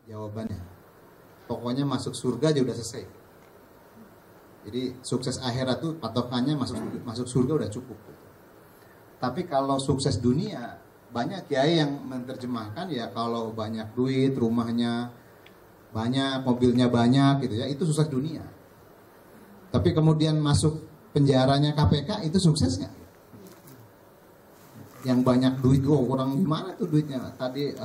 Jawabannya, pokoknya masuk surga aja udah selesai. Jadi sukses akhirat tuh patokannya masuk surga udah cukup. Tapi kalau sukses dunia, banyak kiai yang menerjemahkan ya kalau banyak duit, rumahnya banyak, mobilnya banyak gitu ya, itu sukses dunia. Tapi kemudian masuk penjaranya KPK itu suksesnya. Yang banyak duit, kurang gimana tuh duitnya? Tadi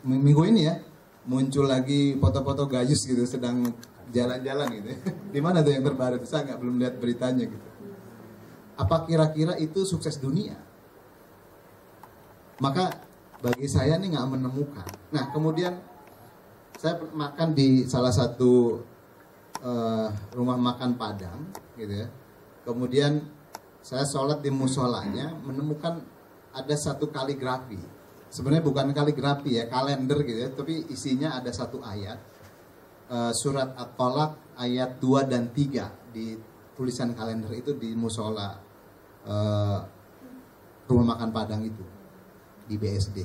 minggu ini ya muncul lagi foto-foto Gayus gitu sedang jalan-jalan gitu. Di mana tuh yang terbaru? Saya nggak belum lihat beritanya gitu. Apa kira-kira itu sukses dunia? Maka bagi saya nih nggak menemukan. Nah kemudian saya makan di salah satu rumah makan Padang gitu ya. Kemudian saya sholat di musolanya menemukan ada satu kaligrafi. Sebenarnya bukan kaligrafi ya, kalender gitu ya, tapi isinya ada satu ayat. Surat At-Tolak ayat 2 dan 3 di tulisan kalender itu di musola rumah makan Padang itu di BSD.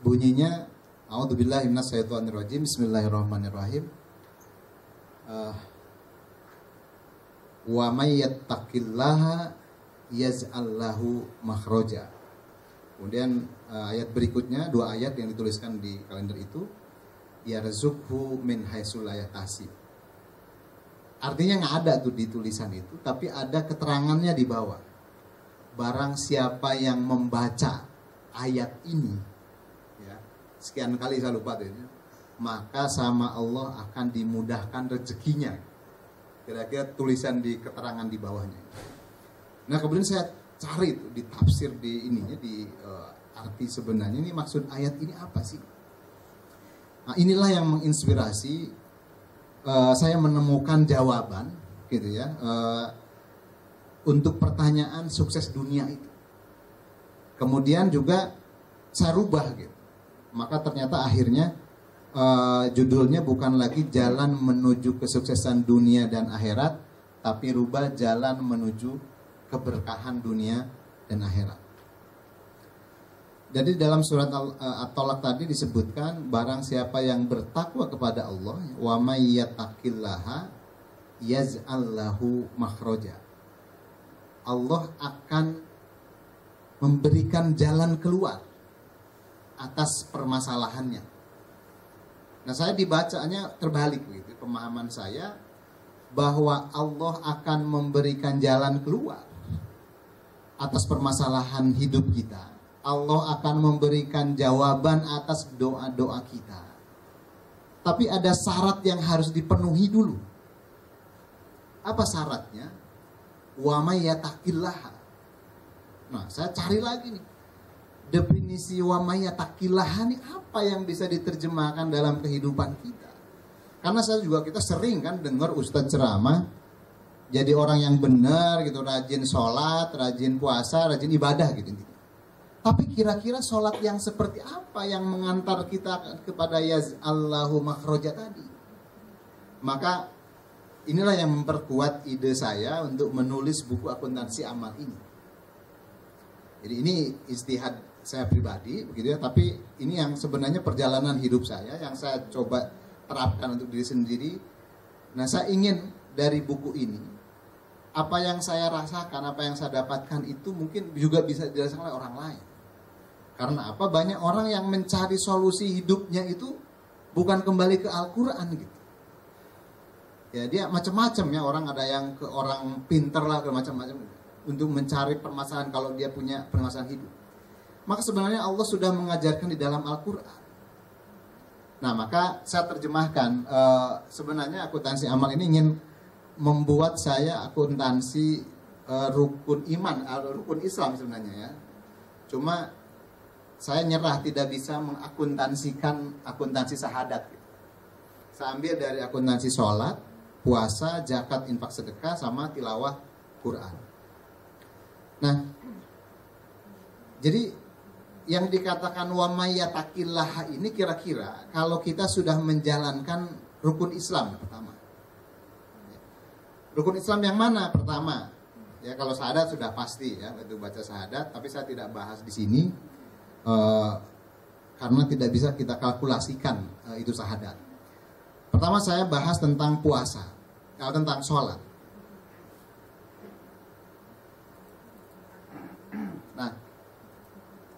Bunyinya A'udzubillahi minasyaitonirrajim. Bismillahirrahmanirrahim. Wa may yattaqillaha yaj'al lahu makhraja. Kemudian ayat berikutnya, dua ayat yang dituliskan di kalender itu, yarzuqhu min haitsu la yahtasib. Artinya nggak ada tuh di tulisan itu, tapi ada keterangannya di bawah. Barang siapa yang membaca ayat ini, ya, sekian kali saya lupa tuh, maka sama Allah akan dimudahkan rezekinya. Kira-kira tulisan di keterangan di bawahnya. Nah kemudian saya cari itu di tafsir di ininya, di arti sebenarnya ini maksud ayat ini apa sih? Nah inilah yang menginspirasi saya menemukan jawaban gitu ya untuk pertanyaan sukses dunia itu. Kemudian juga saya rubah gitu. Maka ternyata akhirnya judulnya bukan lagi jalan menuju kesuksesan dunia dan akhirat, tapi rubah jalan menuju keberkahan dunia dan akhirat. Jadi dalam surat At-Tolak tadi disebutkan barang siapa yang bertakwa kepada Allah, wa may yattaqillaha yaj'al lahu makhraja. Allah akan memberikan jalan keluar atas permasalahannya. Nah saya dibacanya terbalik gitu, pemahaman saya bahwa Allah akan memberikan jalan keluar atas permasalahan hidup kita. Allah akan memberikan jawaban atas doa-doa kita. Tapi ada syarat yang harus dipenuhi dulu. Apa syaratnya? Wa may yattaqillaha. Nah, saya cari lagi nih. Definisi wa may yattaqillaha ini apa yang bisa diterjemahkan dalam kehidupan kita? Karena kita sering kan dengar ustadz ceramah, jadi orang yang benar gitu, rajin sholat, rajin puasa, rajin ibadah gitu. Tapi kira-kira sholat yang seperti apa yang mengantar kita kepada yaz'allahu makhraja tadi? Maka inilah yang memperkuat ide saya untuk menulis buku akuntansi amal ini. Jadi ini istihad saya pribadi begitu ya, tapi ini yang sebenarnya perjalanan hidup saya yang saya coba terapkan untuk diri sendiri. Nah, saya ingin dari buku ini apa yang saya rasakan, apa yang saya dapatkan itu mungkin juga bisa dirasakan oleh orang lain. Karena apa? Banyak orang yang mencari solusi hidupnya itu bukan kembali ke Al-Quran gitu. Ya dia macam-macam ya, orang ada yang ke orang pinter lah, ke macam-macam untuk mencari permasalahan kalau dia punya permasalahan hidup. Maka sebenarnya Allah sudah mengajarkan di dalam Al-Quran. Nah maka saya terjemahkan, sebenarnya akuntansi amal ini ingin membuat saya akuntansi rukun iman, rukun Islam sebenarnya ya. Cuma saya nyerah, tidak bisa mengakuntansikan akuntansi syahadat. Saya ambil dari akuntansi sholat, puasa, zakat, infak, sedekah, sama tilawah Quran. Nah, jadi yang dikatakan wa may yattaqillaha ini kira-kira kalau kita sudah menjalankan rukun Islam pertama. Rukun Islam yang mana? Pertama, ya kalau syahadat sudah pasti ya, itu baca syahadat, tapi saya tidak bahas di sini. karena tidak bisa kita kalkulasikan itu syahadat. Pertama saya bahas tentang puasa, tentang sholat. Nah,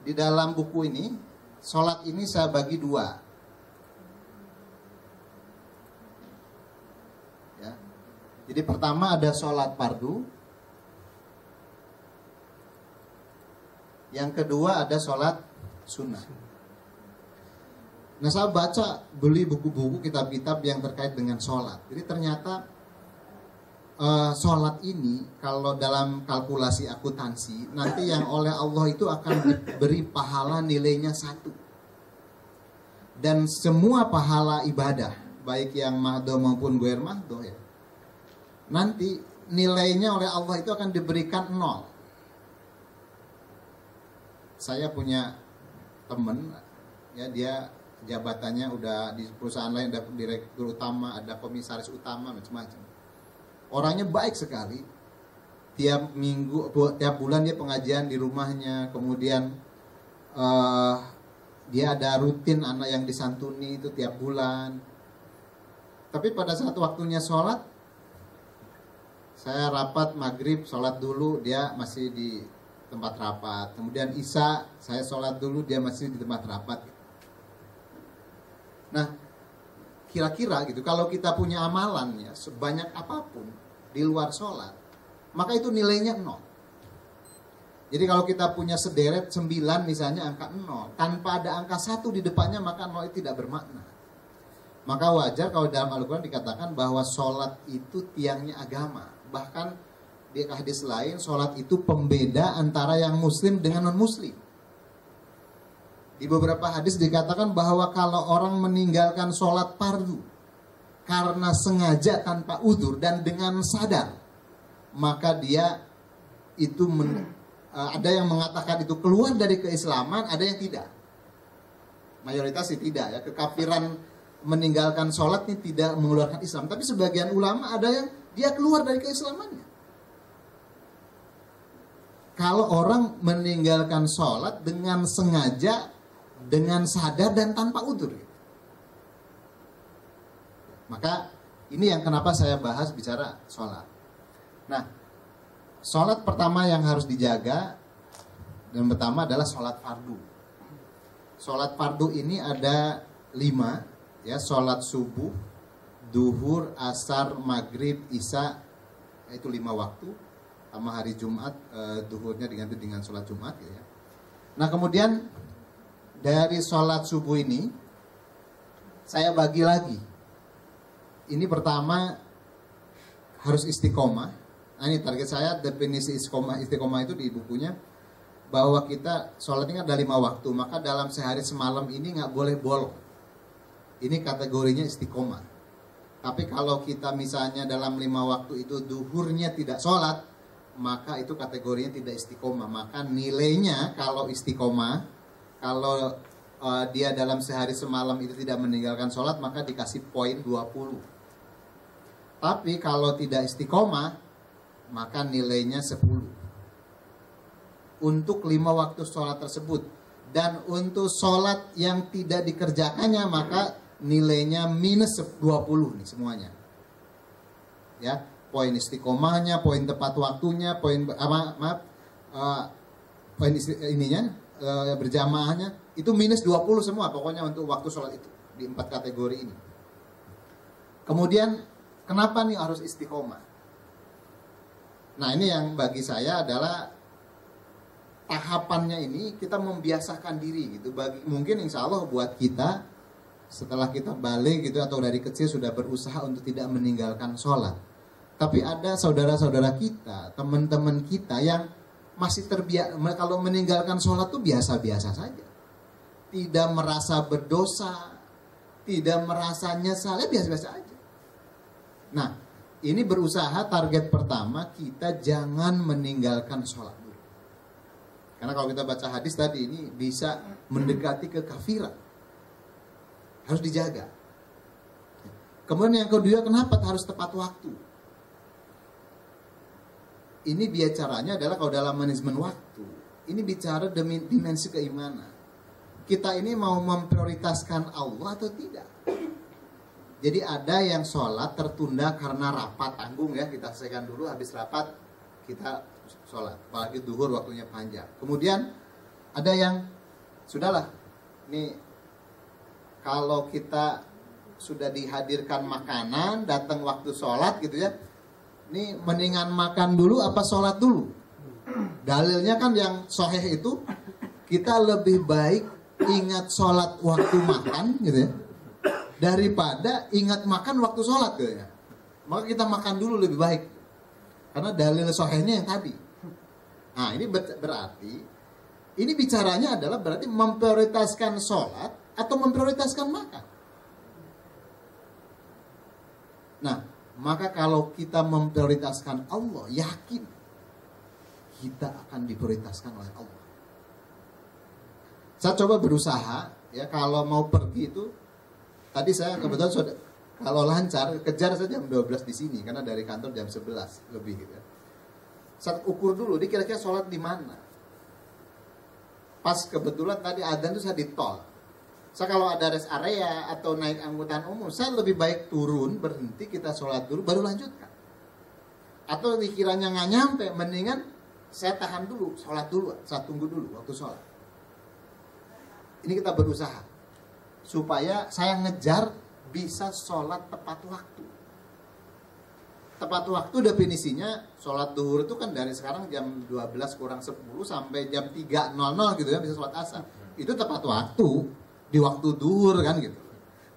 di dalam buku ini, sholat ini saya bagi dua. Ya. Jadi pertama ada sholat fardu, yang kedua ada sholat sunnah. Nah, saya beli buku-buku, kitab-kitab yang terkait dengan sholat. Jadi ternyata sholat ini kalau dalam kalkulasi akuntansi, nanti yang oleh Allah itu akan diberi pahala nilainya 1. Dan semua pahala ibadah, baik yang mahdoh maupun ghair mahdoh ya, nanti nilainya oleh Allah itu akan diberikan 0. Saya punya teman, ya dia jabatannya udah di perusahaan lain, ada direktur utama, ada komisaris utama, macam-macam. Orangnya baik sekali. Tiap minggu, tiap bulan dia pengajian di rumahnya. Kemudian dia ada rutin anak yang disantuni itu tiap bulan. Tapi pada saat waktunya sholat, saya rapat maghrib, sholat dulu, dia masih di tempat rapat. Kemudian isya, saya sholat dulu, dia masih di tempat rapat. Nah, kira-kira gitu, kalau kita punya amalannya sebanyak apapun di luar sholat, maka itu nilainya 0. Jadi kalau kita punya sederet 9 misalnya angka 0, tanpa ada angka 1 di depannya, maka 0 itu tidak bermakna. Maka wajar kalau dalam Al-Quran dikatakan bahwa sholat itu tiangnya agama. Bahkan di hadis lain, sholat itu pembeda antara yang muslim dengan non-muslim. Di beberapa hadis dikatakan bahwa kalau orang meninggalkan sholat fardu karena sengaja tanpa udzur dan dengan sadar, maka dia itu ada yang mengatakan itu keluar dari keislaman, ada yang tidak. Mayoritas sih tidak ya. Kekafiran meninggalkan sholat ini tidak mengeluarkan Islam. Tapi sebagian ulama ada yang dia keluar dari keislamannya. Kalau orang meninggalkan sholat dengan sengaja, dengan sadar dan tanpa udzur. Maka ini yang kenapa saya bahas bicara sholat. Nah, sholat pertama yang harus dijaga dan pertama adalah sholat fardu. Sholat fardu ini ada 5, ya, sholat subuh, duhur, asar, maghrib, isya, itu 5 waktu. Sama hari Jumat, duhurnya diganti dengan sholat Jumat, ya. Nah, kemudian dari sholat subuh ini saya bagi lagi. Ini pertama harus istiqomah. Nah, ini target saya, definisi istiqomah itu di bukunya, bahwa kita sholat ini ada 5 waktu, maka dalam sehari semalam ini nggak boleh bolong. Ini kategorinya istiqomah. Tapi kalau kita misalnya dalam 5 waktu itu duhurnya tidak sholat, maka itu kategorinya tidak istiqomah. Maka nilainya kalau istiqomah, kalau dia dalam sehari semalam itu tidak meninggalkan sholat, maka dikasih poin 20. Tapi kalau tidak istiqomah, maka nilainya 10. Untuk 5 waktu sholat tersebut. Dan untuk sholat yang tidak dikerjakannya, maka nilainya minus 20 nih semuanya. Ya, poin istiqomahnya, poin tepat waktunya, poin poin berjamaahnya itu minus 20 semua pokoknya untuk waktu sholat itu di 4 kategori ini. Kemudian kenapa nih harus istiqomah? Nah, ini yang bagi saya adalah tahapannya ini kita membiasakan diri gitu. Mungkin insya Allah buat kita setelah kita balik gitu atau dari kecil sudah berusaha untuk tidak meninggalkan sholat. Tapi ada saudara-saudara kita, teman-teman kita yang masih terbiasa, kalau meninggalkan sholat tuh biasa-biasa saja. Tidak merasa berdosa, tidak merasa nyesal, ya biasa-biasa aja. Nah, ini berusaha target pertama, kita jangan meninggalkan sholat dulu. Karena kalau kita baca hadis tadi, ini bisa mendekati kekafiran. Harus dijaga. Kemudian yang kedua, kenapa harus tepat waktu? Ini bicaranya adalah kalau dalam manajemen waktu, ini bicara dimensi keimanan. kita ini mau memprioritaskan Allah atau tidak. Jadi ada yang sholat tertunda karena rapat tanggung ya, kita selesaikan dulu, habis rapat kita sholat, apalagi duhur waktunya panjang. Kemudian ada yang sudahlah, ini kalau kita sudah dihadirkan makanan, datang waktu sholat gitu ya, ini mendingan makan dulu apa sholat dulu. Dalilnya kan yang sahih itu, kita lebih baik ingat sholat waktu makan gitu ya, daripada ingat makan waktu sholat gitu ya. Maka kita makan dulu lebih baik, karena dalil sahihnya yang tadi. Nah ini berarti, ini bicaranya adalah berarti memprioritaskan sholat atau memprioritaskan makan. Nah, maka kalau kita memprioritaskan Allah, yakin kita akan diprioritaskan oleh Allah. Saya coba berusaha ya, kalau mau pergi itu, tadi saya kebetulan sudah, kalau lancar kejar saja jam 12 di sini karena dari kantor jam 11 lebih gitu ya. Saya ukur dulu, dia kira-kira sholat di mana. Pas kebetulan tadi adzan itu saya di tol. Saya kalau ada rest area atau naik angkutan umum, saya lebih baik turun, berhenti, kita sholat dulu, baru lanjutkan. Atau dikiranya nggak nyampe, mendingan saya tahan dulu, sholat dulu, saya tunggu dulu waktu sholat. Ini kita berusaha supaya saya ngejar bisa sholat tepat waktu. Tepat waktu definisinya, sholat duhur itu kan dari sekarang jam 12 kurang 10 sampai jam 3.00 gitu ya, bisa sholat asar. Itu tepat waktu, di waktu duhur kan gitu.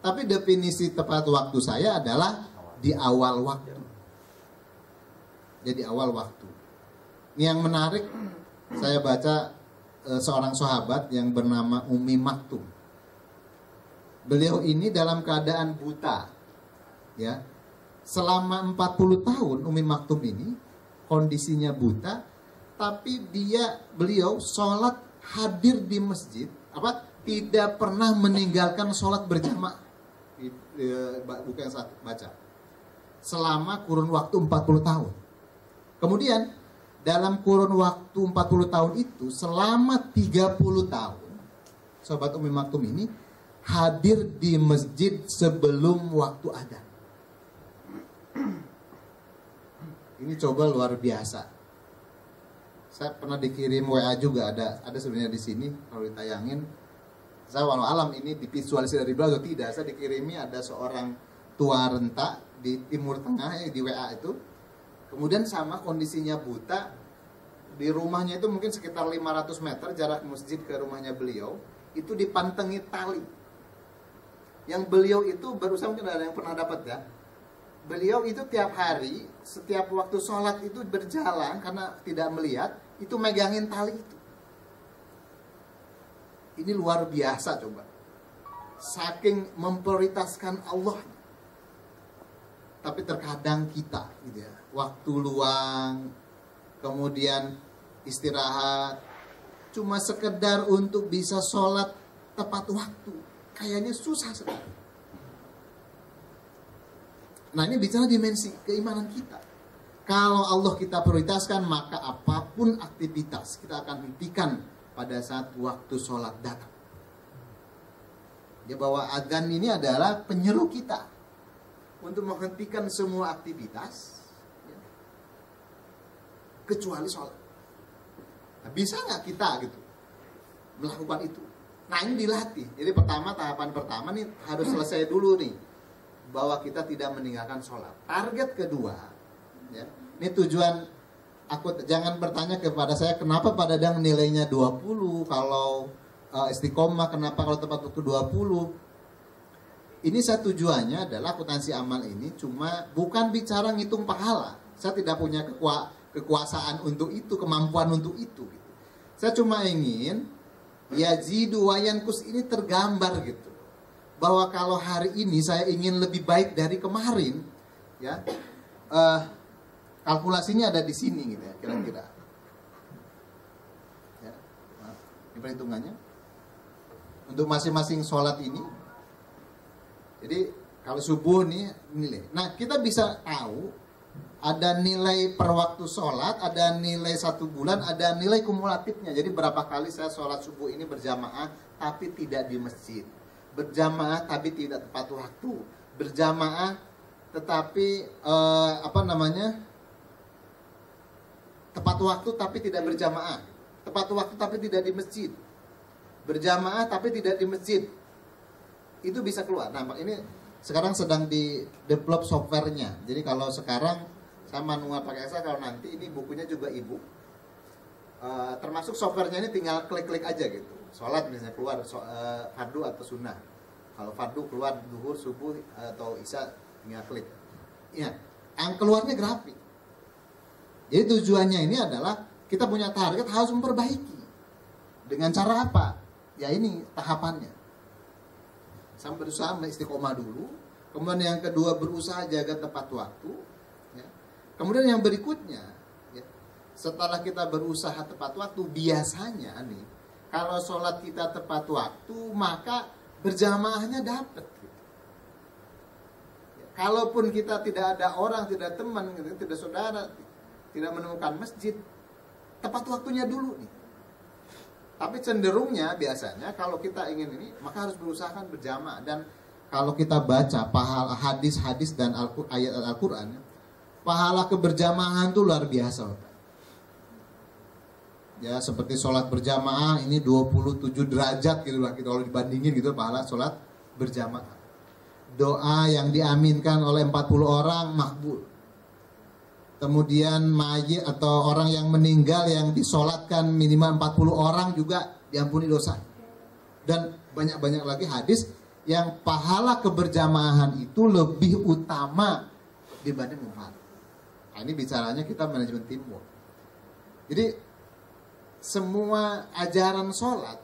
Tapi definisi tepat waktu saya adalah di awal waktu. Jadi awal waktu. Ini yang menarik, saya baca seorang sahabat yang bernama Ummi Maktum. Beliau ini dalam keadaan buta. Ya. Selama 40 tahun Ummi Maktum ini kondisinya buta, tapi beliau sholat hadir di masjid, tidak pernah meninggalkan sholat berjamaah. Buku yang saya baca. Selama kurun waktu 40 tahun. Kemudian dalam kurun waktu 40 tahun itu, selama 30 tahun, sahabat Ummi Maktum ini hadir di masjid sebelum waktu adzan. Ini coba luar biasa. Saya pernah dikirim WA juga, ada sebenarnya di sini kalau ditayangin. Saya walau alam ini divisualisasi dari beliau atau tidak. Saya dikirimi ada seorang tua renta di Timur Tengah di WA itu. Kemudian sama kondisinya buta, di rumahnya itu mungkin sekitar 500 meter jarak masjid ke rumahnya beliau, itu dipantengi tali. Yang beliau itu berusaha, mungkin ada yang pernah dapat ya. Beliau itu tiap hari, setiap waktu sholat itu berjalan karena tidak melihat, itu megangin tali itu. Ini luar biasa coba. Saking memprioritaskan Allah. Tapi terkadang kita gitu ya, waktu luang, kemudian istirahat, cuma sekedar untuk bisa sholat tepat waktu, kayaknya susah sekali. Nah ini bicara dimensi keimanan kita. Kalau Allah kita prioritaskan, maka apapun aktivitas kita akan hentikan pada saat waktu sholat datang. Ya, bahwa adzan ini adalah penyeru kita untuk menghentikan semua aktivitas ya, kecuali sholat. Nah, bisa nggak kita gitu melakukan itu? Nah ini dilatih. Jadi tahapan pertama nih harus selesai dulu nih, bahwa kita tidak meninggalkan sholat. Target kedua, ya, ini tujuan. Jangan bertanya kepada saya kenapa Pak Dadang nilainya 20, kalau istiqomah kenapa kalau tepat waktu 20. Ini saya tujuannya adalah akuntansi amal ini cuma bukan bicara ngitung pahala. Saya tidak punya kekuasaan untuk itu, kemampuan untuk itu gitu. Saya cuma ingin yazidu wa yanqus ini tergambar gitu. Bahwa kalau hari ini saya ingin lebih baik dari kemarin, ya. Kalkulasinya ada di sini gitu ya, kira-kira. Ya, ini perhitungannya untuk masing-masing sholat ini. Jadi kalau subuh nih nilai. Nah kita bisa tahu Ada nilai per waktu sholat, ada nilai 1 bulan, ada nilai kumulatifnya. Jadi berapa kali saya sholat subuh ini berjamaah tapi tidak di masjid, berjamaah tapi tidak tepat waktu, berjamaah tetapi tepat waktu tapi tidak berjamaah, tepat waktu tapi tidak di masjid, berjamaah tapi tidak di masjid. Itu bisa keluar. Nah, ini sekarang sedang di develop softwarenya. Jadi kalau sekarang saya manual pakai Excel, kalau nanti ini bukunya juga ibu. Termasuk softwarenya ini tinggal klik-klik aja gitu. Sholat misalnya keluar fardu atau sunnah. Kalau fardu keluar duhur, subuh atau isya, tinggal klik. Ya, yang keluarnya grafik. Jadi tujuannya ini adalah kita punya target harus memperbaiki. Dengan cara apa? Ya ini tahapannya. Saya berusaha istiqomah dulu. Kemudian yang kedua berusaha jaga tepat waktu. Ya. Kemudian yang berikutnya, ya, setelah kita berusaha tepat waktu, biasanya nih kalau sholat kita tepat waktu maka berjamaahnya dapat. Gitu. Ya, kalaupun kita tidak ada orang, tidak teman, gitu, tidak saudara, tidak menemukan masjid, tepat waktunya dulu nih. Tapi cenderungnya biasanya kalau kita ingin ini, maka harus berusahakan berjamaah. Dan kalau kita baca pahala hadis-hadis dan ayat Al-Quran, pahala keberjamahan itu luar biasa. Ya, seperti sholat berjamaah ini 27 derajat gitu lah kalau dibandingin gitu pahala sholat berjamaah. Doa yang diaminkan oleh 40 orang makbul. Kemudian mayit atau orang yang meninggal yang disolatkan minimal 40 orang juga diampuni dosa. Dan banyak-banyak lagi hadis yang pahala keberjamahan itu lebih utama dibanding mufarid. Nah, ini bicaranya kita manajemen teamwork. Jadi semua ajaran sholat,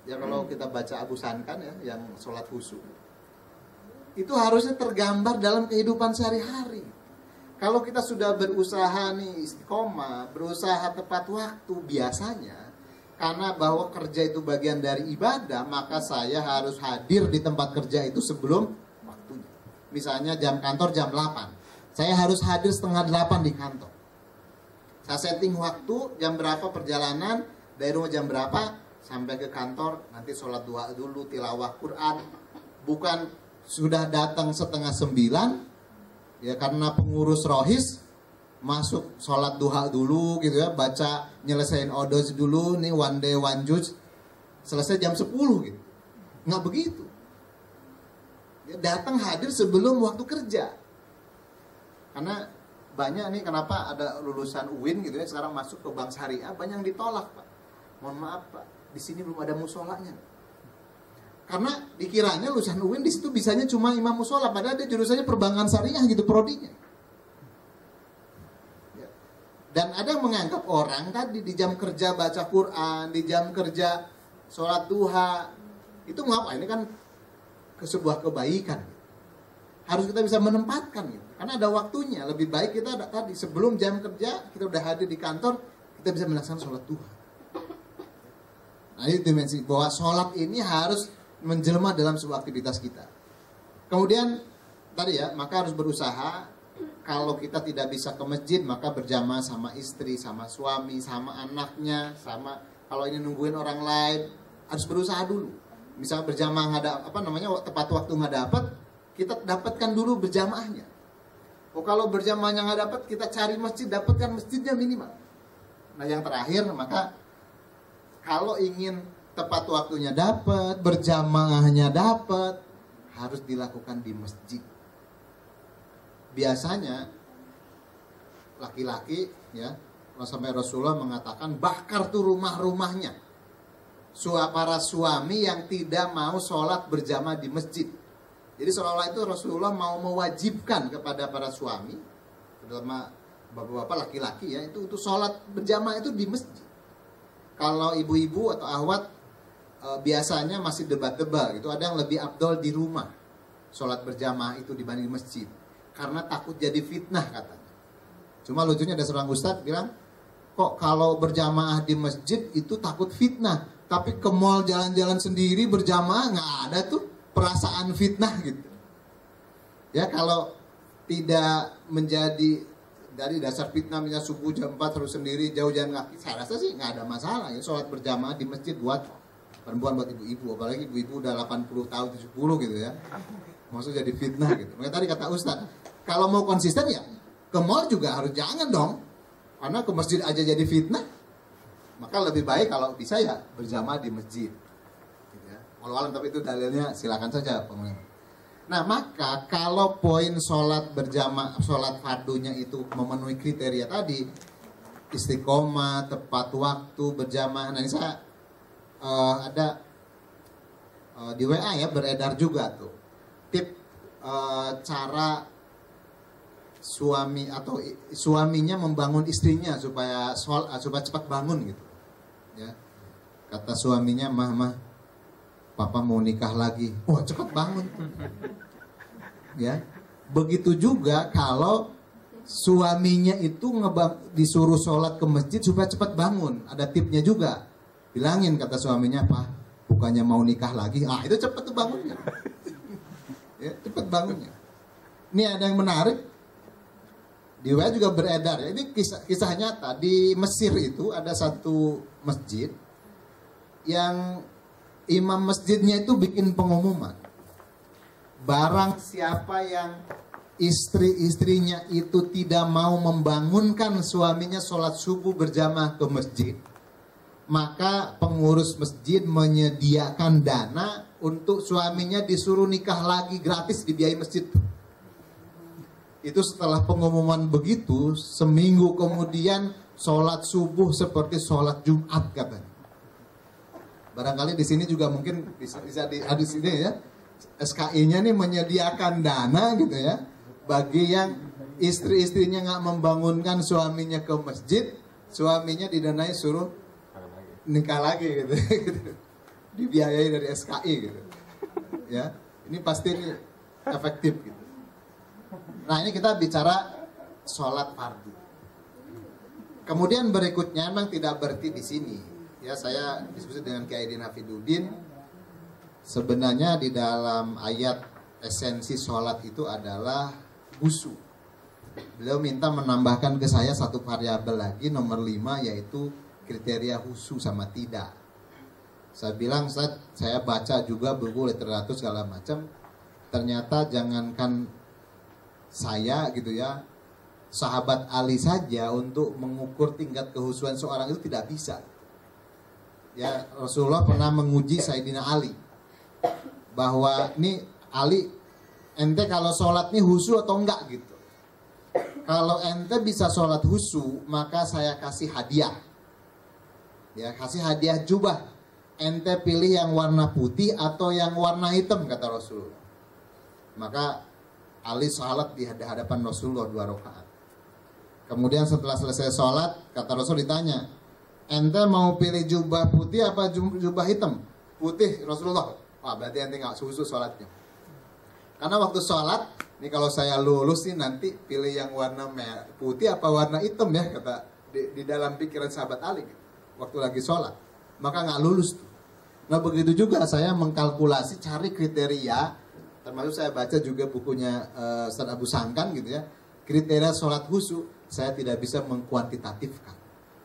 ya kalau kita baca Abu Sankan ya, yang sholat khusyuk, itu harusnya tergambar dalam kehidupan sehari-hari. Kalau kita sudah berusaha nih istiqomah, berusaha tepat waktu, biasanya karena bahwa kerja itu bagian dari ibadah, maka saya harus hadir di tempat kerja itu sebelum waktunya. Misalnya jam kantor jam 8, saya harus hadir setengah 8 di kantor. Saya setting waktu jam berapa perjalanan dari rumah, jam berapa sampai ke kantor, nanti sholat duha dulu, tilawah Quran. Bukan sudah datang setengah 9, ya karena pengurus rohis masuk sholat duha dulu gitu ya, baca nyelesain odos dulu nih, one day one juz, selesai jam 10 gitu. Nggak begitu ya, datang hadir sebelum waktu kerja. Karena banyak nih, kenapa ada lulusan UIN gitu ya sekarang masuk ke bank syariah banyak yang ditolak, Pak. Mohon maaf, Pak, di sini belum ada musolanya. Karena dikiranya lulusan UIN di situ bisanya cuma imam musola, padahal dia jurusannya perbankan syariah gitu prodinya. Ya. Dan ada yang menganggap orang tadi di jam kerja baca Quran, di jam kerja sholat duha, itu ngapa? Ini kan sebuah kebaikan. Harus kita bisa menempatkan gitu. Karena ada waktunya. Lebih baik kita ada tadi sebelum jam kerja kita udah hadir di kantor, kita bisa melaksanakan sholat duha. Nah, ini dimensi bahwa sholat ini harus menjelma dalam sebuah aktivitas kita. Kemudian tadi ya, maka harus berusaha. Kalau kita tidak bisa ke masjid, maka berjamaah sama istri, sama suami, sama anaknya, sama kalau ini nungguin orang lain, harus berusaha dulu. Misal berjamaah nggak ada tepat waktu nggak dapat, kita dapatkan dulu berjamaahnya. Oh, kalau berjamaahnya nggak dapat, kita cari masjid, dapatkan masjidnya minimal. Nah, yang terakhir, maka kalau ingin tepat waktunya dapat, berjamaahnya dapat, harus dilakukan di masjid. Biasanya laki-laki ya, sampai Rasulullah mengatakan bakar tuh rumah-rumahnya. Para suami yang tidak mau sholat berjamaah di masjid. Jadi seolah-olah itu Rasulullah mau mewajibkan kepada para suami, terutama bapak-bapak laki-laki ya, itu untuk sholat berjamaah itu di masjid. Kalau ibu-ibu atau ahwat biasanya masih debat-debat gitu, ada yang lebih afdol di rumah sholat berjamaah itu dibanding masjid karena takut jadi fitnah katanya. Cuma lucunya ada seorang ustadz bilang, kok kalau berjamaah di masjid itu takut fitnah, tapi ke mall jalan-jalan sendiri berjamaah nggak ada tuh perasaan fitnah gitu ya. Kalau tidak menjadi dari dasar fitnah misalnya subuh jam 4 harus sendiri jauh jalan kaki, saya rasa sih nggak ada masalah ya, sholat berjamaah di masjid buat perempuan, buat ibu-ibu, apalagi ibu-ibu udah 80 tahun 70 gitu ya, maksudnya jadi fitnah gitu. Makanya tadi kata Ustaz, kalau mau konsisten ya ke mall juga harus jangan dong, karena ke masjid aja jadi fitnah, maka lebih baik kalau bisa ya berjamaah di masjid gitu ya. Walau alam, tapi itu dalilnya silakan saja pengen. Nah, maka kalau poin sholat berjamaah, sholat fardunya itu memenuhi kriteria tadi, istiqomah, tepat waktu, berjamaah. Nah, ini saya ada di WA ya, beredar juga tuh tip cara suami atau suaminya membangun istrinya supaya cepat bangun gitu. Ya, kata suaminya, mah, papa mau nikah lagi. Wah, cepat bangun. Ya. Begitu juga kalau suaminya itu disuruh sholat ke masjid supaya cepat bangun. Ada tipnya juga. Bilangin kata suaminya, "Pak, bukannya mau nikah lagi." Ah, itu cepat tuh bangunnya. Ya, cepat bangunnya. Ini ada yang menarik. Di WA juga beredar ya. Ini kisah nyata di Mesir itu ada satu masjid yang imam masjidnya itu bikin pengumuman, barang siapa yang istri-istrinya itu tidak mau membangunkan suaminya sholat subuh berjamaah ke masjid, maka pengurus masjid menyediakan dana untuk suaminya disuruh nikah lagi gratis, dibiayai masjid. Itu setelah pengumuman begitu, seminggu kemudian sholat subuh seperti sholat Jumat katanya. Barangkali di sini juga mungkin bisa di hadis ini ya, SKI-nya nih menyediakan dana gitu ya, bagi yang istri-istrinya nggak membangunkan suaminya ke masjid, suaminya didanai suruh nikah lagi gitu, dibiayai dari SKI gitu. Ya, ini pasti ini efektif gitu. Nah, ini kita bicara sholat fardu. Kemudian berikutnya memang tidak berhenti di sini. Ya, saya diskusi dengan Kiai Aidin Hafiduddin. Sebenarnya di dalam ayat esensi sholat itu adalah khusu. Beliau minta menambahkan ke saya satu variabel lagi, nomor 5, yaitu kriteria khusu sama tidak. Saya bilang, saya baca juga buku literatur segala macam. Ternyata jangankan saya gitu ya, sahabat Ali saja untuk mengukur tingkat kehusuan seorang itu tidak bisa. Ya, Rasulullah pernah menguji Sayyidina Ali bahwa ini Ali, ente kalau sholat nih husu atau enggak gitu. Kalau ente bisa sholat husu, maka saya kasih hadiah. Ya, kasih hadiah jubah. Ente pilih yang warna putih atau yang warna hitam, kata Rasulullah. Maka Ali sholat di hadapan Rasulullah 2 rakaat. Kemudian setelah selesai sholat, kata Rasul ditanya, ente mau pilih jubah putih apa jubah hitam? Putih, Rasulullah. Wah, berarti ente nggak khusus sholatnya. Karena waktu sholat, nih kalau saya lulus nih nanti pilih yang warna merah, putih apa warna hitam ya, kata di dalam pikiran sahabat Ali gitu, waktu lagi sholat. Maka nggak lulus tuh. Nah, begitu juga saya mengkalkulasi, cari kriteria, termasuk saya baca juga bukunya Ustaz Abu Sangkan gitu ya, kriteria sholat khusyuk. Saya tidak bisa mengkuantitatifkan.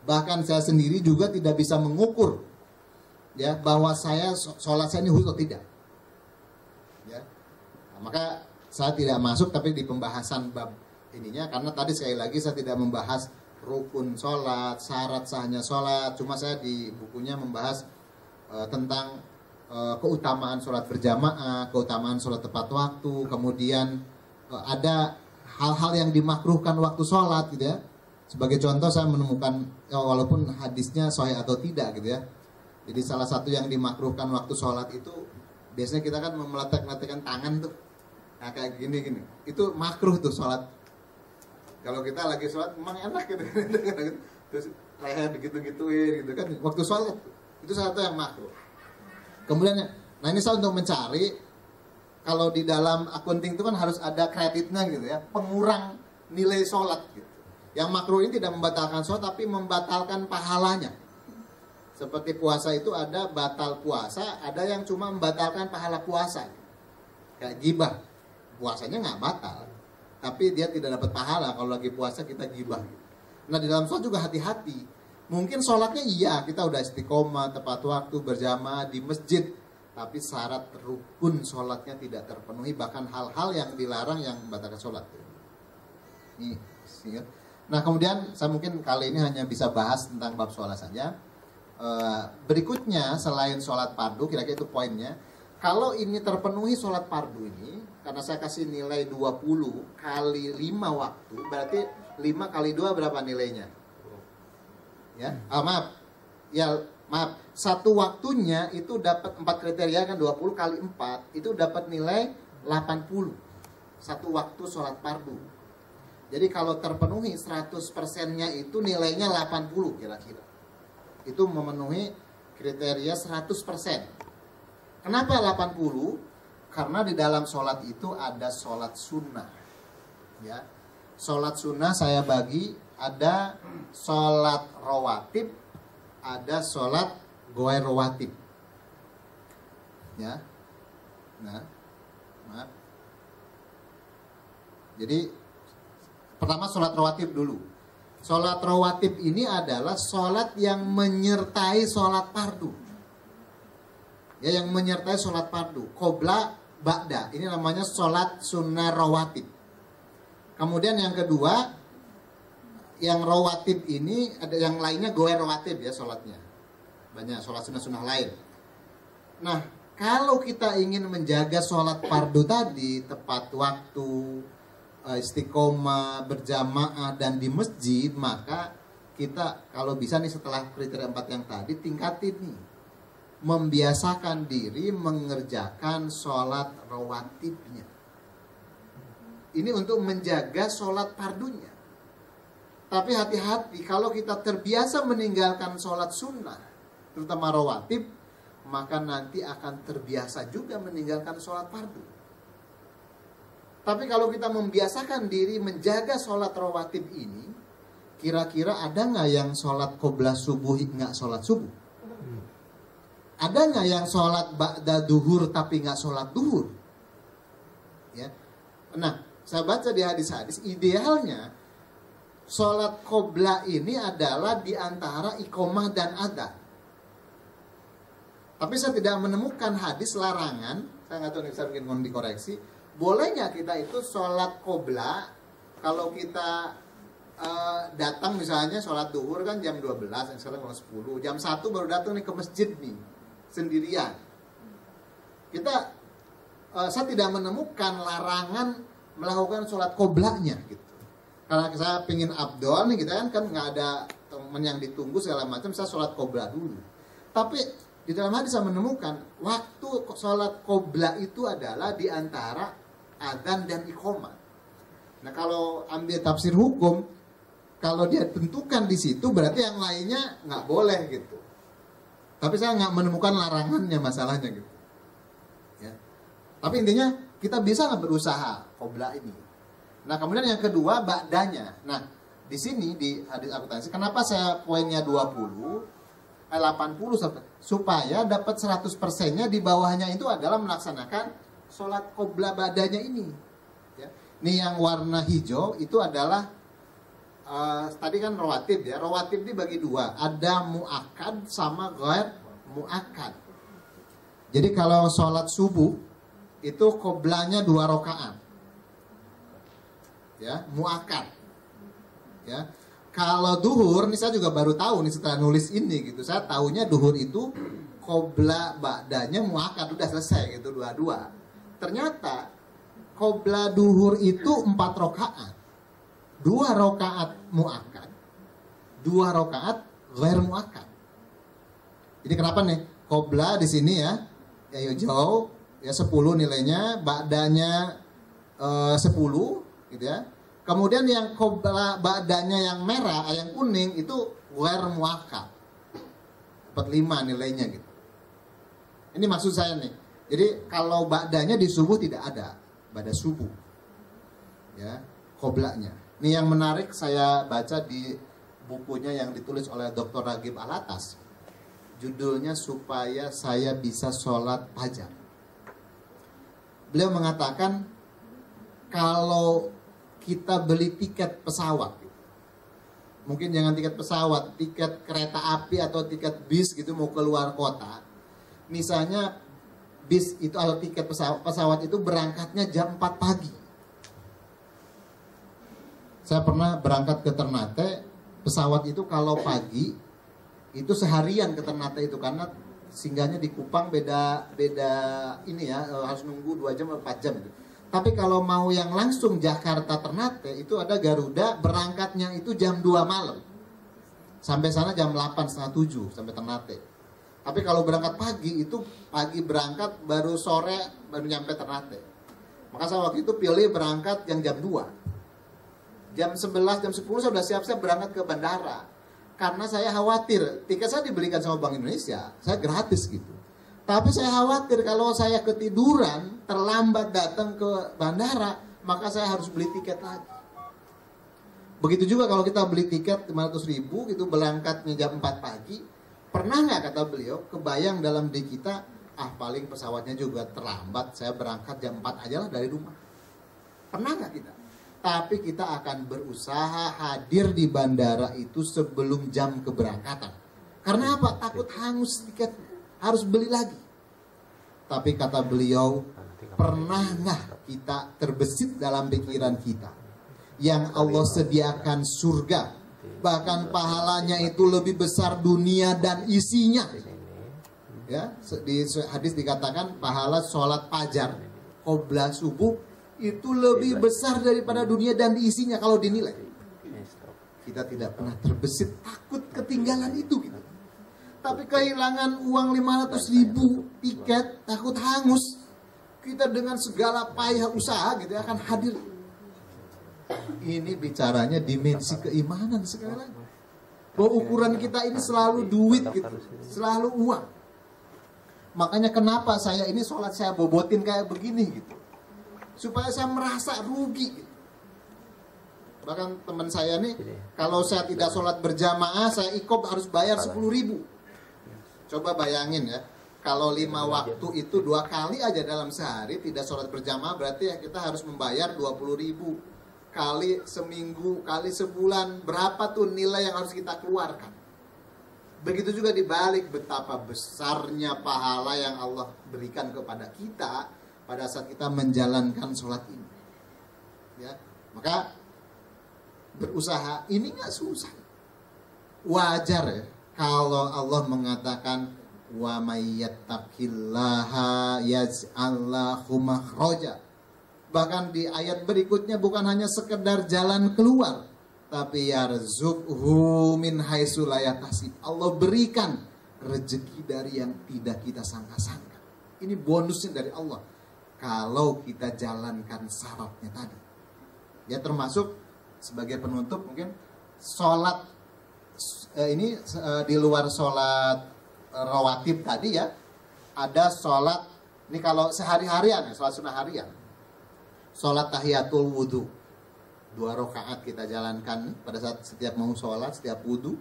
Bahkan saya sendiri juga tidak bisa mengukur ya bahwa saya sholat saya ini khusyuk atau tidak. Ya. Nah, maka saya tidak masuk tapi di pembahasan bab ininya, karena tadi sekali lagi saya tidak membahas rukun sholat, syarat sahnya sholat. Cuma saya di bukunya membahas tentang keutamaan sholat berjamaah, keutamaan sholat tepat waktu, kemudian ada hal-hal yang dimakruhkan waktu sholat gitu ya. Sebagai contoh saya menemukan walaupun hadisnya sahih atau tidak gitu ya. Jadi salah satu yang dimakruhkan waktu sholat itu biasanya kita kan meletak-letakkan tangan tuh. Nah kayak gini-gini. Itu makruh tuh sholat. Kalau kita lagi sholat memang enak gitu. Terus leher begitu-gituin gitu kan. Waktu sholat itu salah satu yang makruh. Kemudian, nah ini saya untuk mencari, kalau di dalam akunting itu kan harus ada kreditnya gitu ya, pengurang nilai sholat gitu. Yang makruh ini tidak membatalkan sholat tapi membatalkan pahalanya. Seperti puasa itu ada batal puasa, ada yang cuma membatalkan pahala puasa. Kayak gibah, puasanya nggak batal, tapi dia tidak dapat pahala. Kalau lagi puasa kita gibah. Nah, di dalam sholat juga hati-hati. Mungkin sholatnya iya, kita udah istiqomah, tepat waktu, berjamaah di masjid, tapi syarat rukun sholatnya tidak terpenuhi, bahkan hal-hal yang dilarang yang membatalkan sholat. Ini, nah kemudian saya mungkin kali ini hanya bisa bahas tentang bab sholat saja. Berikutnya selain sholat fardu, kira-kira itu poinnya. Kalau ini terpenuhi sholat fardu ini, karena saya kasih nilai 20 kali 5 waktu, berarti 5 kali 2 berapa nilainya? Ya, maaf, satu waktunya itu dapat 4 kriteria kan, 20 kali 4 itu dapat nilai 80. Satu waktu sholat fardu. Jadi kalau terpenuhi 100%-nya itu nilainya 80 kira-kira. Itu memenuhi kriteria 100%. Kenapa 80? Karena di dalam sholat itu ada sholat sunnah. Ya, sholat sunnah saya bagi ada sholat rawatib, ada sholat goer rawatib. Ya, nah, maaf. Jadi pertama sholat rawatib dulu. Sholat rawatib ini adalah sholat yang menyertai sholat fardu. Ya, yang menyertai sholat fardu. Qobla, ba'da. Ini namanya sholat sunnah rawatib. Kemudian yang kedua, yang rawatib ini ada yang lainnya goer rawatib ya sholatnya. Banyak sholat sunnah-sunnah lain. Nah, kalau kita ingin menjaga sholat fardu tadi tepat waktu, istiqomah, berjamaah dan di masjid, maka kita kalau bisa nih setelah kriteria 4 yang tadi tingkatin nih. Membiasakan diri mengerjakan sholat rawatibnya. Ini untuk menjaga sholat fardunya. Tapi hati-hati kalau kita terbiasa meninggalkan sholat sunnah, terutama rawatib, maka nanti akan terbiasa juga meninggalkan sholat fardu. Tapi kalau kita membiasakan diri menjaga sholat rawatib ini, kira-kira ada nggak yang sholat qobla subuh nggak sholat subuh? Ada nggak yang sholat ba'da duhur tapi nggak sholat duhur? Ya. Nah, saya baca di hadis-hadis, idealnya sholat qobla ini adalah di antara iqomah dan adzan. Tapi saya tidak menemukan hadis larangan, saya nggak tahu nih, saya mungkin mau dikoreksi. Bolehnya kita itu sholat qobla kalau kita datang misalnya sholat duhur kan jam 12, yang sekarang jam 10, jam 1 baru datang nih ke masjid nih, sendirian. Saya tidak menemukan larangan melakukan sholat qoblanya gitu. Karena saya pingin abdol nih, kita kan nggak ada teman yang ditunggu segala macam, saya sholat qobla dulu. Tapi di dalam hadis saya menemukan waktu sholat qobla itu adalah di antara adzan dan iqomah. Nah, kalau ambil tafsir hukum, kalau dia tentukan di situ berarti yang lainnya nggak boleh gitu. Tapi saya nggak menemukan larangannya masalahnya gitu. Ya. Tapi intinya kita bisa nggak berusaha qobla ini. Nah, kemudian yang kedua ba'danya. Nah, di sini di hadis akuntansi kenapa saya poinnya 80 supaya dapat 100%-nya di bawahnya itu adalah melaksanakan sholat qobla ba'danya ini. Ya. Ini yang warna hijau itu adalah tadi kan rawatib ya. Rawatib dibagi dua, ada mu'akkad sama ghair mu'akkad. Jadi kalau sholat subuh itu qoblanya 2 rakaat. Ya, mu'akkad. Ya. Kalau duhur, ini saya juga baru tahu nih setelah nulis ini gitu. Saya tahunya duhur itu qobla ba'danya mu'akkad, udah selesai gitu, 2-2. Ternyata qobla duhur itu 4 rakaat. 2 rakaat mu'akkad, 2 rakaat ghair mu'akkad. Jadi kenapa nih? Qobla di sini ya jauh ya 10 nilainya, ba'danya 10 gitu ya. Kemudian yang qobla ba'danya yang merah, yang kuning itu ghair muakkad. Dapat 5 nilainya gitu. Ini maksud saya nih. Jadi kalau ba'danya di subuh tidak ada, ba'da subuh. Ya, qoblanya. Ini yang menarik saya baca di bukunya yang ditulis oleh Dr. Ragib Alatas. Judulnya Supaya Saya Bisa Sholat Fajar. Beliau mengatakan kalau kita beli tiket pesawat. Mungkin jangan tiket pesawat, tiket kereta api atau tiket bis gitu mau keluar kota. Misalnya bis itu atau tiket pesawat itu berangkatnya jam 4 pagi. Saya pernah berangkat ke Ternate, pesawat itu kalau pagi itu seharian ke Ternate itu karena singgahnya di Kupang beda ini ya, harus nunggu 2 jam atau 4 jam gitu. Tapi kalau mau yang langsung Jakarta Ternate itu ada Garuda, berangkatnya itu jam 2 malam. Sampai sana jam 8, setengah 7 sampai Ternate. Tapi kalau berangkat pagi itu pagi berangkat baru sore baru nyampe Ternate. Maka saya waktu itu pilih berangkat yang jam 2. Jam 11, jam 10 saya sudah siap-siap berangkat ke bandara. Karena saya khawatir, tiket saya dibelikan sama Bank Indonesia, saya gratis gitu. Tapi saya khawatir kalau saya ketiduran, terlambat datang ke bandara, maka saya harus beli tiket lagi. Begitu juga kalau kita beli tiket 500.000 gitu, berangkatnya jam 4 pagi, pernah nggak kata beliau, kebayang dalam diri kita, paling pesawatnya juga terlambat, saya berangkat jam 4 aja lah dari rumah. Pernah nggak kita? Tapi kita akan berusaha hadir di bandara itu sebelum jam keberangkatan. Karena apa? Takut hangus tiket, harus beli lagi. Tapi kata beliau, pernah nggak kita terbesit dalam pikiran kita yang Allah sediakan surga, bahkan pahalanya itu lebih besar dunia dan isinya. Ya, di hadis dikatakan pahala sholat fajar qobla subuh itu lebih besar daripada dunia dan diisinya kalau dinilai. Kita tidak pernah terbesit takut ketinggalan itu gitu. Tapi kehilangan uang 500.000 tiket, takut hangus, kita dengan segala payah usaha gitu akan hadir. Ini bicaranya dimensi keimanan sekali lagi. Bahwa ukuran kita ini selalu duit gitu, selalu uang. Makanya kenapa saya ini sholat saya bobotin kayak begini gitu, supaya saya merasa rugi. Bahkan teman saya nih, kalau saya tidak sholat berjamaah, saya ikop harus bayar 10.000. Coba bayangin ya, kalau 5 waktu itu 2 kali aja dalam sehari tidak sholat berjamaah, berarti ya kita harus membayar 20.000. Kali seminggu, kali sebulan, berapa tuh nilai yang harus kita keluarkan. Begitu juga dibalik betapa besarnya pahala yang Allah berikan kepada kita pada saat kita menjalankan sholat ini. Ya, maka berusaha ini nggak susah. Wajar ya kalau Allah mengatakan wa may yattaqillaha yaj'al lahu makhraja. Bahkan di ayat berikutnya bukan hanya sekedar jalan keluar, tapi yarzuqhu min haitsu la yahtasib. Allah berikan rezeki dari yang tidak kita sangka-sangka. Ini bonusnya dari Allah kalau kita jalankan syaratnya tadi. Ya, termasuk sebagai penutup mungkin sholat ini di luar sholat rawatib tadi ya, ada sholat ini kalau sehari-harian ya, sholat sunnah harian, sholat tahiyatul wudhu 2 rakaat kita jalankan pada saat setiap mau sholat, setiap wudhu.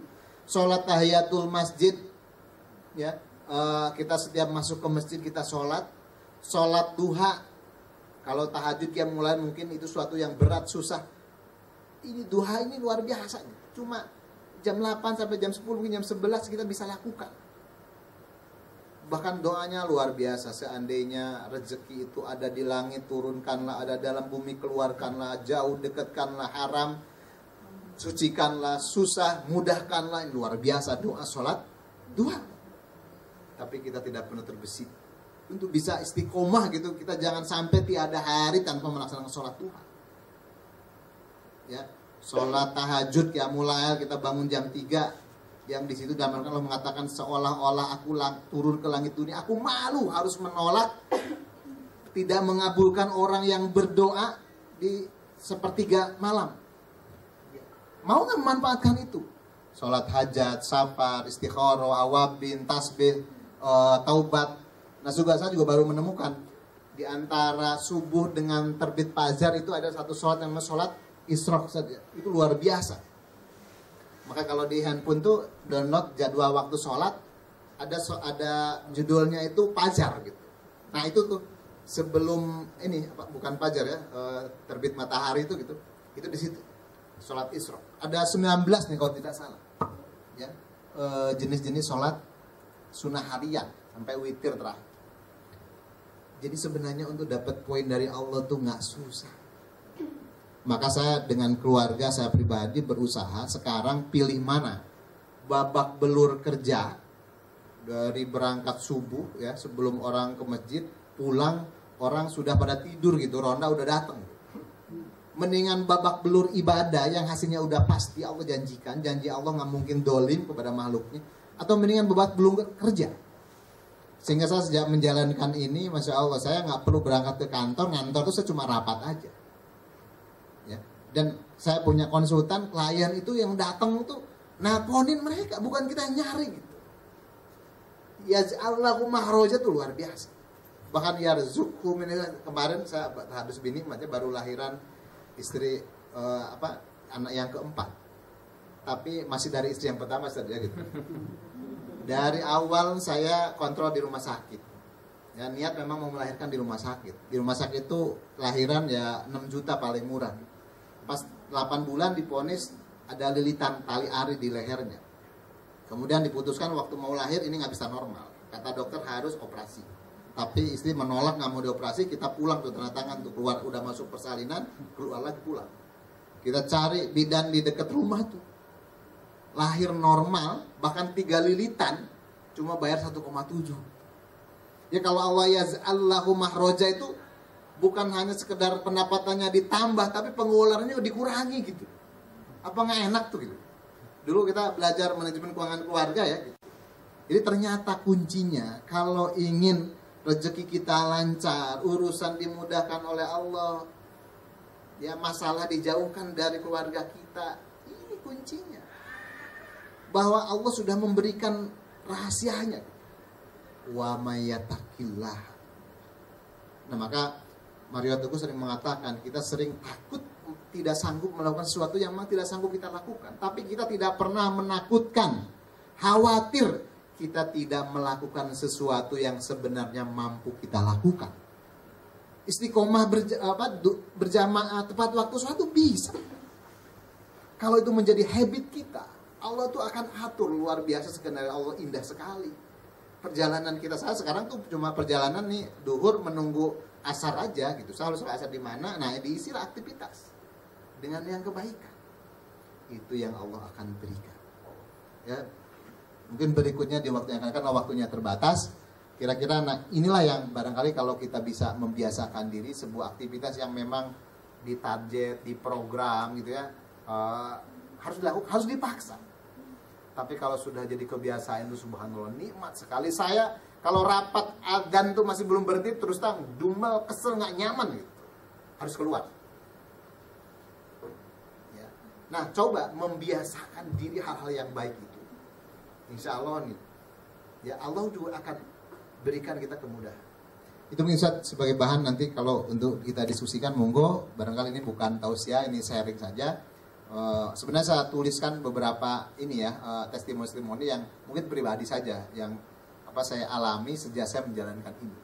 Sholat tahiyatul masjid ya, kita setiap masuk ke masjid kita sholat. Sholat duha, kalau tahajud yang mulai mungkin itu suatu yang berat, susah. Ini duha ini luar biasa. Cuma jam 8 sampai jam 10, mungkin jam 11 kita bisa lakukan. Bahkan doanya luar biasa. Seandainya rezeki itu ada di langit, turunkanlah, ada dalam bumi, keluarkanlah, jauh dekatkanlah, haram sucikanlah, susah mudahkanlah. Ini luar biasa doa sholat duha. Tapi kita tidak pernah terbesit untuk bisa istiqomah gitu. Kita jangan sampai tiada hari tanpa melaksanakan sholat duha. Ya, sholat tahajud ya mulai kita bangun jam 3, yang di situ dalam Allah mengatakan seolah-olah aku turun ke langit dunia, aku malu harus menolak tidak mengabulkan orang yang berdoa di sepertiga malam. Mau nggak memanfaatkan itu? Sholat hajat, safar, istikharah, awabin, tasbih, taubat. Nah, saya juga baru menemukan di antara subuh dengan terbit fajar itu ada satu sholat yang namanya sholat isyraq saja. Itu luar biasa. Maka kalau di handphone tuh download jadwal waktu sholat, ada judulnya itu fajar gitu. Nah itu tuh sebelum ini bukan fajar ya, terbit matahari itu gitu. Itu di situ. Sholat Isra. Ada 19 nih kalau tidak salah. Ya. Jenis-jenis sholat sunnah harian sampai witir terakhir. Jadi sebenarnya untuk dapat poin dari Allah tuh nggak susah. Maka saya dengan keluarga saya pribadi berusaha sekarang pilih mana babak belur kerja dari berangkat subuh ya sebelum orang ke masjid, pulang orang sudah pada tidur gitu, ronda udah datang. Mendingan babak belur ibadah yang hasilnya udah pasti Allah janjikan, janji Allah nggak mungkin dolim kepada makhluknya, atau mendingan babak belur kerja. Sehingga saya sejak menjalankan ini, Masya Allah, saya nggak perlu berangkat ke kantor, ngantor itu saya cuma rapat aja. Ya. Dan saya punya konsultan, klien itu yang datang itu nelponin mereka, bukan kita yang nyari gitu. Yaj'allahu mahroja itu luar biasa. Bahkan yarzuqhu min, kemarin saya habis bini, makanya baru lahiran istri anak yang keempat. Tapi masih dari istri yang pertama saja gitu. Dari awal saya kontrol di rumah sakit. Ya, niat memang mau melahirkan di rumah sakit. Di rumah sakit itu lahiran ya 6 juta paling murah. Pas 8 bulan diponis ada lilitan tali ari di lehernya. Kemudian diputuskan waktu mau lahir ini nggak bisa normal. Kata dokter harus operasi. Tapi istri menolak, nggak mau dioperasi, kita pulang tuh tanda tangan tuh, keluar udah masuk persalinan, keluar lagi pulang. Kita cari bidan di dekat rumah tuh. Lahir normal, bahkan 3 lilitan, cuma bayar 1,7. Ya kalau Allah yaz'allahu mahroja itu bukan hanya sekedar pendapatannya ditambah, tapi pengeluarannya dikurangi gitu. Apa nggak enak tuh gitu. Dulu kita belajar manajemen keuangan keluarga ya gitu. Jadi ternyata kuncinya kalau ingin rezeki kita lancar, urusan dimudahkan oleh Allah, ya masalah dijauhkan dari keluarga kita, ini kuncinya. Bahwa Allah sudah memberikan rahasianya. Wa mayyatakillah. Nah maka Mario Teguh sering mengatakan kita sering takut tidak sanggup melakukan sesuatu yang memang tidak sanggup kita lakukan. Tapi kita tidak pernah menakutkan, khawatir kita tidak melakukan sesuatu yang sebenarnya mampu kita lakukan. Istiqomah berjamaah tepat waktu suatu bisa. Kalau itu menjadi habit kita, Allah tuh akan atur luar biasa. Skenario Allah indah sekali. Perjalanan kita sekarang tuh cuma perjalanan nih duhur menunggu asar aja gitu. Saya harus asar di mana? Nah, diisilah aktivitas dengan yang kebaikan. Itu yang Allah akan berikan. Ya. Mungkin berikutnya di waktu yang akan datang, karena waktunya terbatas. Kira-kira nah inilah yang barangkali kalau kita bisa membiasakan diri sebuah aktivitas yang memang ditarget, diprogram gitu ya, harus dilakukan, harus dipaksa. Tapi kalau sudah jadi kebiasaan itu subhanallah nikmat sekali. Saya kalau rapat adzan tuh masih belum berhenti terus dumel, kesel, nggak nyaman gitu. Harus keluar. Ya. Nah coba membiasakan diri hal-hal yang baik itu. Insya Allah nih, ya Allah juga akan berikan kita kemudahan. Itu mungkin sebagai bahan nanti kalau untuk kita diskusikan, monggo. Barangkali ini bukan tausiah, ini sharing saja. Sebenarnya saya tuliskan beberapa ini ya testimoni-testimoni yang mungkin pribadi saja yang saya alami sejak saya menjalankan ini.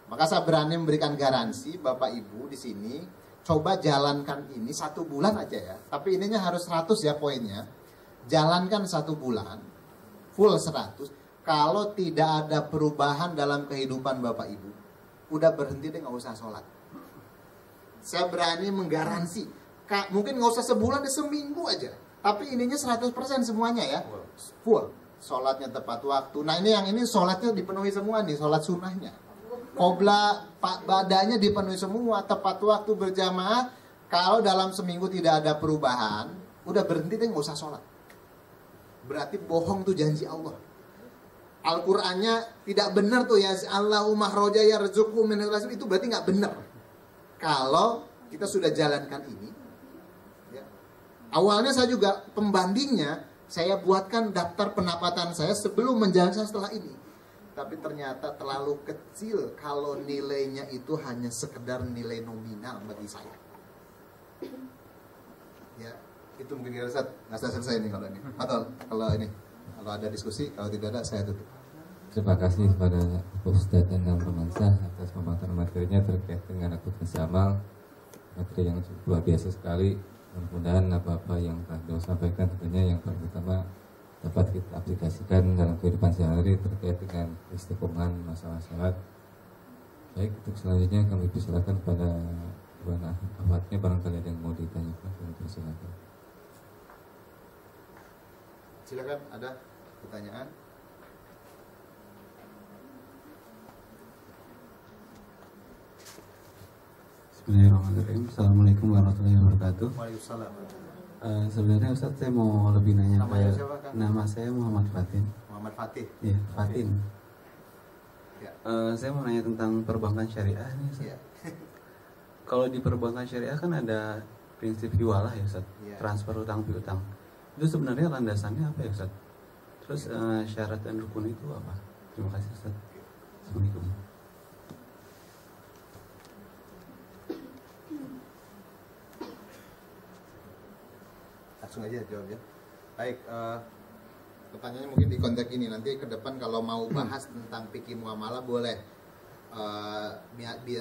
Maka saya berani memberikan garansi Bapak Ibu di sini coba jalankan ini 1 bulan aja ya. Tapi ininya harus 100 ya poinnya. Jalankan 1 bulan. Full 100. Kalau tidak ada perubahan dalam kehidupan Bapak Ibu, udah berhenti deh, nggak usah sholat. Saya berani menggaransi, mungkin nggak usah sebulan, deh seminggu aja. Tapi ininya 100% semuanya ya, full. Sholatnya tepat waktu. Nah ini yang ini sholatnya dipenuhi semua nih, sholat sunnahnya. Qobla badannya dipenuhi semua, tepat waktu berjamaah. Kalau dalam seminggu tidak ada perubahan, udah berhenti deh, nggak usah sholat. Berarti bohong tuh janji Allah. Al-Qur'annya tidak benar tuh ya Allahu mahroja ya rezukhu min rizq, itu berarti nggak benar. Kalau kita sudah jalankan ini, ya. Awalnya saya juga pembandingnya saya buatkan daftar pendapatan saya sebelum menjalankan setelah ini. Tapi ternyata terlalu kecil kalau nilainya itu hanya sekedar nilai nominal bagi saya. Ya. Itu mungkin kira-kira nggak selesai nih kalau ini. Atau kalau ada diskusi, kalau tidak ada saya tutup. Terima kasih kepada Ustadz Endang Romansyah atas pemaparan materinya terkait dengan akuntansi amal. Materi yang luar biasa sekali. Mudah-mudahan apa-apa yang telah beliau sampaikan tentunya yang paling utama dapat kita aplikasikan dalam kehidupan sehari-hari terkait dengan istiqomah masalah salat. Baik, untuk selanjutnya kami persilakan pada Iwan Ahmadnya, barangkali ada yang mau ditanyakan, kami persilakan. Silakan, ada pertanyaan? Bismillahirrahmanirrahim. Assalamualaikum warahmatullahi wabarakatuh. Waalaikumsalam. Sebenarnya Ustaz, saya mau lebih nanya. Namanya siapa, Kang? Nama saya Muhammad Fatin. Muhammad Fatih. Iya, Fatin. Ya. Saya mau nanya tentang perbankan syariah nih, Ustaz. Ya. Kalau di perbankan syariah kan ada prinsip hiwalah ya, Ustaz. Ya. Transfer utang piutang. Itu sebenarnya landasannya apa ya, Ustaz? Terus syarat dan rukun itu apa? Terima kasih, Ustaz. Assalamualaikum. Langsung aja jawab ya. Baik, pertanyaannya mungkin di konteks ini. Nanti ke depan kalau mau bahas tentang fikih muamalah boleh.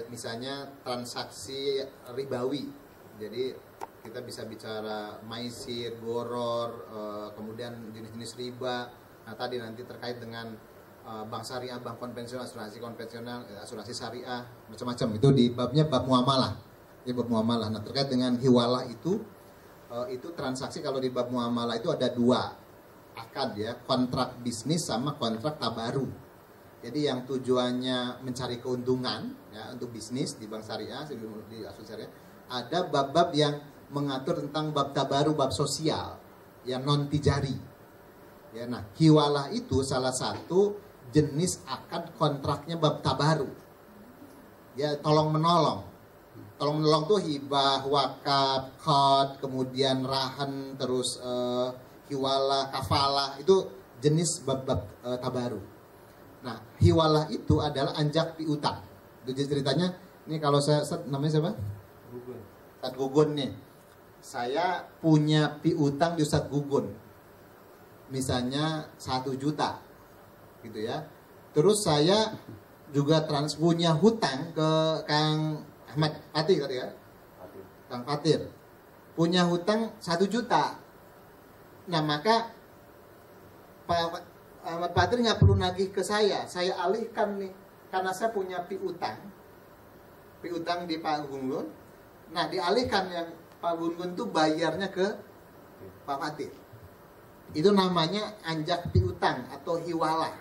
Misalnya transaksi ribawi. Jadi kita bisa bicara maisir, goror, kemudian jenis-jenis riba. Nah tadi nanti terkait dengan bank syariah, bank konvensional, asuransi konvensional, asuransi syariah, macam-macam. Itu di babnya bab muamalah. Ini bab muamalah. Nah terkait dengan hiwalah itu transaksi kalau di bab muamalah itu ada dua akad ya, kontrak bisnis sama kontrak tabaru. Jadi yang tujuannya mencari keuntungan ya untuk bisnis di bank syariah, di asuransi syariah, ada bab-bab yang mengatur tentang bab tabaru, bab sosial yang non tijari. Ya, nah hiwalah itu salah satu jenis akad kontraknya bab tabaru. Ya tolong menolong. Tolong menolong tuh hibah, wakaf, qad, kemudian rahan, terus hiwalah, kafalah, itu jenis bab-bab tabaru. Nah, hiwalah itu adalah anjak piutang. Itu ceritanya, ini kalau saya namanya siapa? Gugun. Ustaz Gugun nih. Saya punya piutang di Ustaz Gugun. Misalnya 1 juta. Gitu ya. Terus saya juga punya hutang ke Kang Ahmad Fatir tadi ya, Kang Fatir punya hutang 1 juta. Nah maka Pak Ahmad Fatir nggak perlu nagih ke saya alihkan nih, karena saya punya piutang di Pak Gungun. Nah dialihkan yang Pak Gungun tuh bayarnya ke Pak Fatir. Itu namanya anjak piutang atau hiwalah.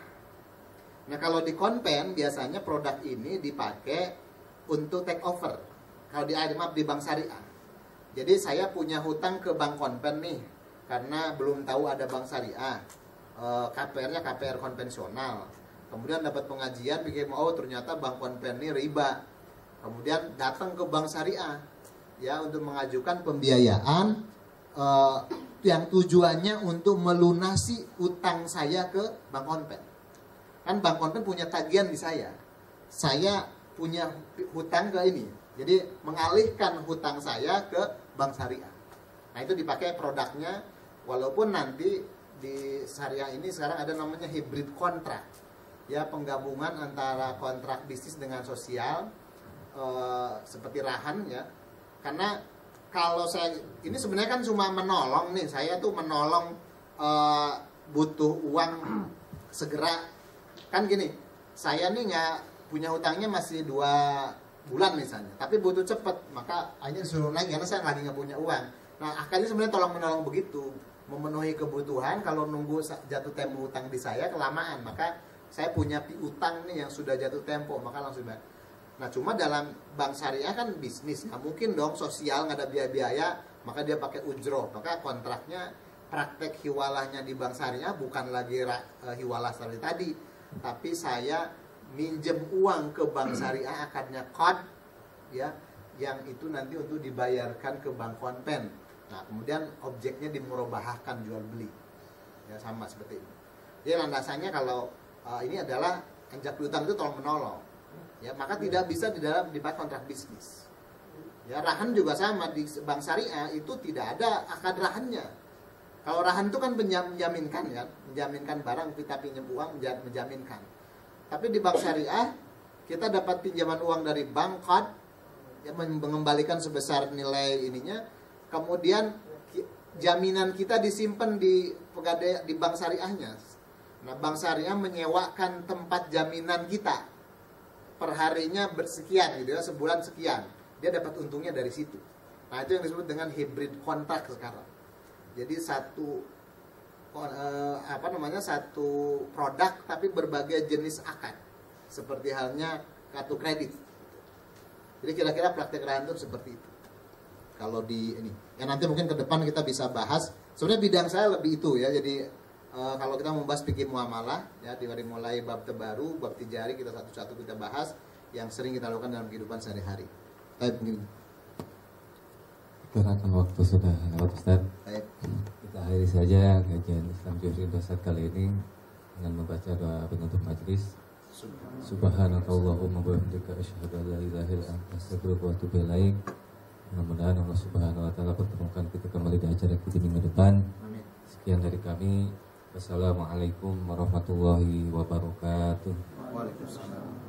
Nah kalau di konven biasanya produk ini dipakai untuk take over. Kalau di bank syariah. Jadi saya punya hutang ke bank konven nih, karena belum tahu ada bank syariah. KPR-nya KPR konvensional. Kemudian dapat pengajian, pikir oh ternyata bank konven ini riba. Kemudian datang ke bank syariah ya untuk mengajukan pembiayaan yang tujuannya untuk melunasi utang saya ke bank konven. Kan bank konven punya tagihan di saya. Saya punya hutang ke ini. Jadi mengalihkan hutang saya ke bank syariah. Nah itu dipakai produknya, walaupun nanti di syariah ini sekarang ada namanya hybrid kontrak. Ya penggabungan antara kontrak bisnis dengan sosial, seperti rahan ya. Karena kalau saya ini sebenarnya kan cuma menolong nih, saya tuh menolong butuh uang segera. Kan gini, saya nih nggak punya hutangnya masih 2 bulan misalnya, tapi butuh cepet, maka hanya disuruh lagi karena saya lagi nggak punya uang. Nah akhirnya sebenarnya tolong menolong begitu, memenuhi kebutuhan. Kalau nunggu jatuh tempo hutang di saya kelamaan, maka saya punya piutang nih yang sudah jatuh tempo, maka langsung bayar. Nah cuma dalam bank syariah kan bisnis, nggak mungkin dong sosial nggak ada biaya-biaya, maka dia pakai ujroh. Maka kontraknya, praktek hiwalahnya di bank syariah bukan lagi hiwalah seperti tadi, tapi saya minjem uang ke bank syariah, akadnya qad ya, yang itu nanti untuk dibayarkan ke bank konven. Nah kemudian objeknya dimurabahahkan, jual beli ya, sama seperti ini. Jadi landasannya kalau ini adalah anjak piutang itu tolong menolong ya, maka tidak bisa di dalam dipakai kontrak bisnis ya. Rahan juga sama, di bank syariah itu tidak ada akad rahannya. Kalau rahan itu kan menjaminkan kan, menjaminkan barang, kita pinjam uang menjaminkan. Tapi di bank syariah kita dapat pinjaman uang dari bank qad yang mengembalikan sebesar nilai ininya, kemudian jaminan kita disimpan di pegadaian di bank syariahnya. Nah, bank syariah menyewakan tempat jaminan kita per harinya bersekian gitu ya, sebulan sekian. Dia dapat untungnya dari situ. Nah, itu yang disebut dengan hybrid kontrak sekarang. Jadi satu satu produk tapi berbagai jenis akad. Seperti halnya kartu kredit. Jadi kira-kira praktek random seperti itu. Kalau di ini, ya nanti mungkin ke depan kita bisa bahas. Sebenarnya bidang saya lebih itu ya. Jadi kalau kita membahas fikih muamalah, ya dari mulai bab terbaru, bab tijari kita satu-satu kita bahas yang sering kita lakukan dalam kehidupan sehari-hari. Baik, begini. Karena waktu sudah lewat Ustaz. Baik. Kita akhiri saja kajian Islam Jufri Ustaz kali ini dengan membaca doa penutup majelis. Subhanakallahumma wa bihamdika asyhadu an la ilaha illa anta astaghfiruka wa atubu ilaik. Mudah-mudahan Allah Subhanahu wa taala pertemukan kita kembali di acara kita minggu depan. Amin. Sekian dari kami. Wassalamualaikum warahmatullahi wabarakatuh. Waalaikumsalam.